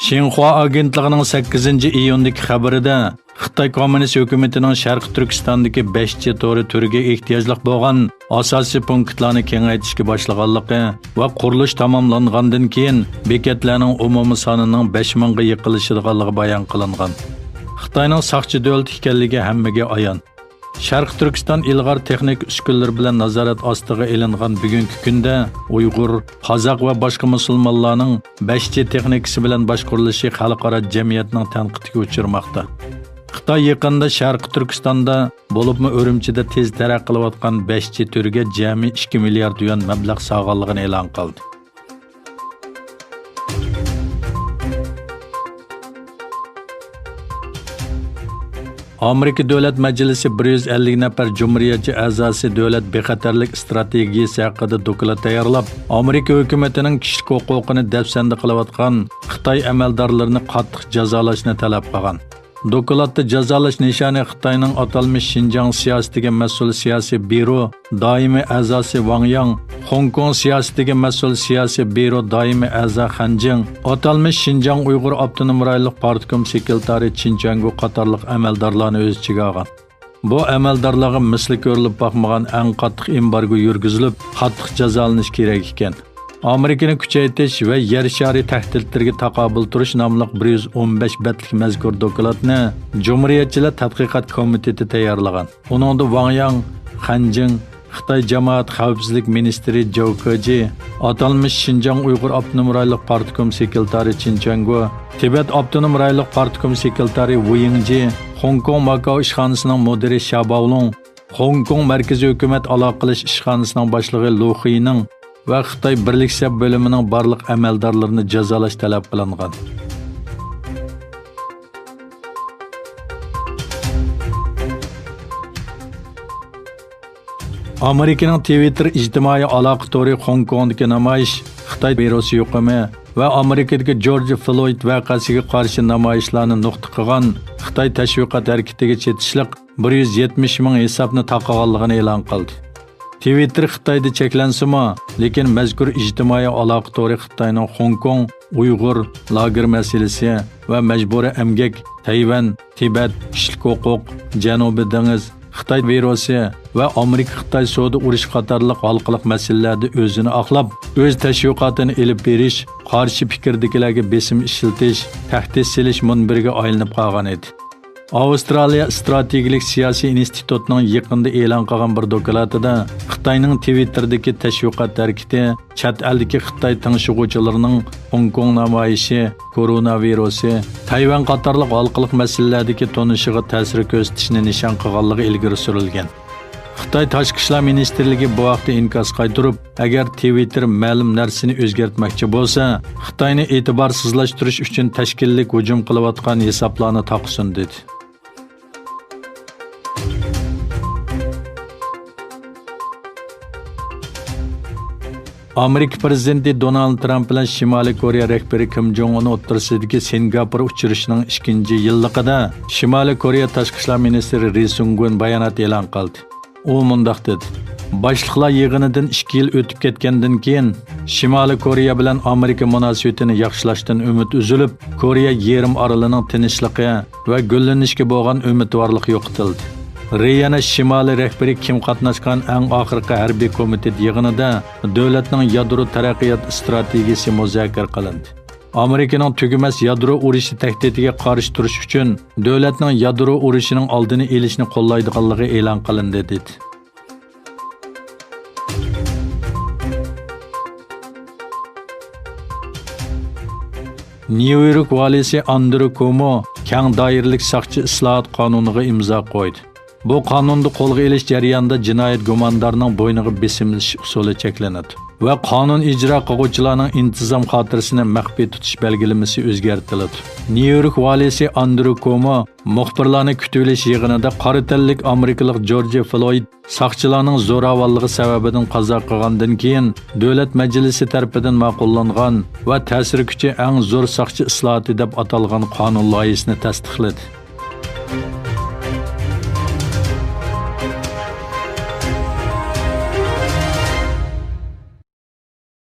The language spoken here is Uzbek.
Xinhua agentligining 8-iyundagi xabarida Xitoy Kommunist hukumatining Sharq Turkistondagi 5chi to'ri turiga ehtiyojli bo'lgan asosiy punktlarni kengaytirishga boshlaganligi va qurilish tamomlangandan keyin bekatlarning umumiy sonining 5000 ga yiqilishiganligi bayon qilingan. Xitoyning saqchi davlat ekanligi hammaga ayon. Sharq Turkiston ilg'or texnik uskunlar bilan nazorat ostiga elingan bugungi kunda Uyg'ur, Qozoq va boshqa musulmonlarning 5chi texnikasi bilan boshqarilishi xalqaro jamiyatning tanqidiga uchirmoqda. Xitoy yaqinda Sharq Turkistonda bo'libmi Urumchida tez taraqqiy qilayotgan 5chi turga jami 2 milliard yuan mablag' sog'anligini e'lon qildi. Amerika Davlat Majlisi 150 nafar Cumhuriyetçi a'zosi davlat bexatarlik strategiyasi haqida doklad tayyorlab, Amerika hukumatining kishilik huquqini dafsanda qilayotgan Xitoy amaldorlarini qattiq jazolashni talab qilgan. Dokladda jazolash nishoni Xitoyning atalmish Xinjiang siyosatiga mas'ul siyosiy byuro doimiy a'zosi Wang Yang, Hong Kong siyosatiga mas'ul siyosiy byuro doimiy a'zo Han Jing, atalmish Xinjiang Uyg'ur Avtonom rayonlik partkom sekretari Chin Changu qatorliq amaldorlarni o'z ichiga olgan. Bu amaldorlarga misli ko'rilib boqmagan eng qattiq embargo yurgizilib, qattiq jazolanish kerak ekan. Amerikani kuchaytirish va yer shari tahdidlariga taqobil turish nomli 115 betlik mazkur dokladni Cumhuriyetchilar tadqiqot komiteti tayyorlagan. Uningda Wang Yang, Han Jing, Xitoy jamoat xavfsizlik ministri Zhou Keji, atalmish Xinjiang Uyg'ur Avtonom rayonlik partkom sekretari Chin Changu, Tibet Avtonom rayonlik partkom sekretari Wu Yingji, Hong Kong Makao ishxonasining mudiri Sha Baolong, Hong Kong markaziy hukumat aloqalash ishxonasining boshlig'i Lu Xining va Xitoy birlik shtab bo'limining barliq amaldorlarini jazolash talab qilingan. Amerikaning Twitter ijtimoiy aloqa to'ri Hong Kongdagi namoyish, Xitoy virusi yuqumi va Amerikadagi George Floyd voqeasiga qarshi namoyishlarni nuqta qilgan Xitoy tashviqot ھەرىكىتىگەچېتىشلىق 170 ming ھېسابنى taqaganligini e'lon qildi. Twitter Xitoyda cheklansimi, lekin mazkur ijtimoiy aloqa to'ri Xitoyning Hong Kong, Uyg'ur, lager masalasi va majburiy emgak, Tayvan, Tibet, kishilik huquq, Janubiy dengiz, Xitoy virusi va Amerika-Xitoy savdo urushi qatorliq xalqaro masalalarda o'zini oqlab, o'z tashviqotini elib berish, qarshi fikrdagilarga besim ishiltish, tahdid silish munbiriga aylanib qolgan edi. Avstraliya strategik siyosiy institutining yaqinda e'lon qilgan bir dokladida Xitoyning Twitter'dagi tashviqot harakati chat eldagi Xitoy tanishuvchilarining Hong Kong namoyishi, koronavirusi, Tayvan qatorliq xalqaro masalalardagi tonishiga ta'sir ko'rsatishni nishon qilganligi ilgari surilgan. Xitoy Tashqi ishlar ministrligi bu vaqtda inkos qaytarib, agar Twitter ma'lum narsani o'zgartmoqchi bo'lsa, Xitoyni e'tiborsizlashtirish uchun tashkillik hujum qilayotgan hisoblarni taqsin dedi. Amerika prezidenti Donald Trump bilan Shimoliy Koreya rahbari Kim Jong Un o'rtasidagi Singapur uchrashuvining 2-yilligida Shimoliy Koreya tashqi ishlar ministri Ri Sung-gun bayonot e'lon qildi. U mundaq dedi: Boshliqlar yig'inidan 2 yil o'tib ketgandan keyin Shimoliy Koreya bilan Amerika munosabatini yaxshilashdan umid uzilib, Koreya yarim orolining tinchligi va gullanishga bo'lgan umidvorlik yo'qotildi. Riyana Shimoliy rahbari Kim qatnashgan eng oxirgi harbiy komitet yig'inida davlatning yadro taraqqiyot strategiyasi muzokara qilindi. Amerikaning tugamas yadro urushi tahdidiga qarshi turish uchun davlatning yadro urushining oldini olishni qo'llaydiganligi e'lon qilindi dedi. New York valisi Andrew Cuomo keng doiralik saqchi islohot qonuniga imzo qo'ydi. Bu qonunda qo'lga olish jarayonida jinoyat gumondorining bo'yniga besimlash usuli cheklanadi va qonun ijro qiluvchilarning intizom xotirasini maxfiy tutish belgilamasi o'zgartiriladi. New York valisi Andrew Cuomo muxbirlarni kutib olish yig'inida qora tanlik Amerikalik George Floyd saqchilarning zo'ravonligi sababidan qazo qilgandan keyin davlat majlisi tarafidan ma'qullangan va ta'sir kuchi eng zo'r saqchi islohoti deb atalgan qonun loyihasini tasdiqladi.